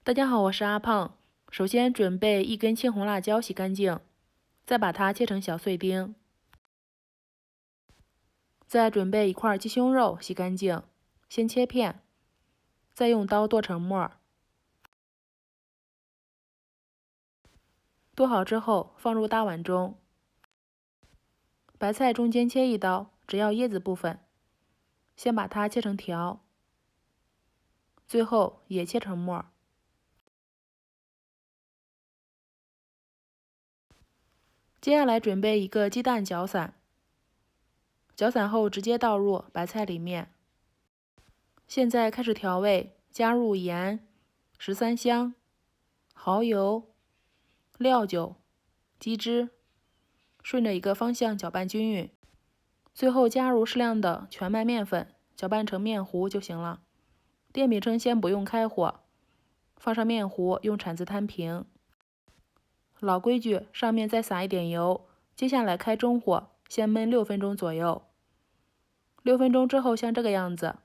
大家好，我是阿胖。首先准备一根青红辣椒，洗干净，再把它切成小碎丁。再准备一块鸡胸肉，洗干净，先切片，再用刀剁成末。剁好之后放入大碗中。白菜中间切一刀，只要叶子部分，先把它切成条，最后也切成末。接下来准备一个鸡蛋搅散，搅散后直接倒入白菜里面。现在开始调味，加入盐、十三香、蚝油、料酒、鸡汁，顺着一个方向搅拌均匀。最后加入适量的全麦面粉，搅拌成面糊就行了。电饼铛先不用开火，放上面糊，用铲子摊平。老规矩，上面再撒一点油。接下来开中火，先焖6分钟左右。6分钟之后像这个样子，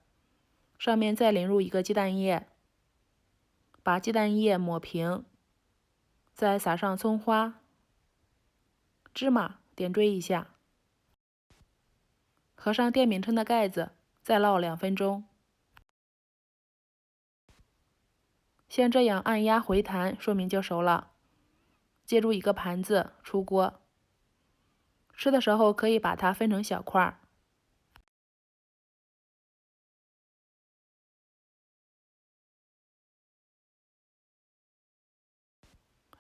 上面再淋入一个鸡蛋液，把鸡蛋液抹平，再撒上葱花、芝麻，点缀一下。合上电饼铛的盖子，再烙2分钟。像这样按压回弹，说明就熟了。借助一个盘子出锅。吃的时候可以把它分成小块。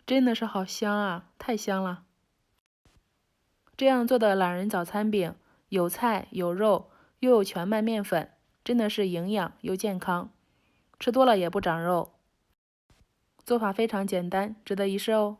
真的是好香啊，太香了！这样做的懒人早餐饼，有菜有肉，又有全麦面粉，真的是营养又健康，吃多了也不长肉。做法非常简单，值得一试哦。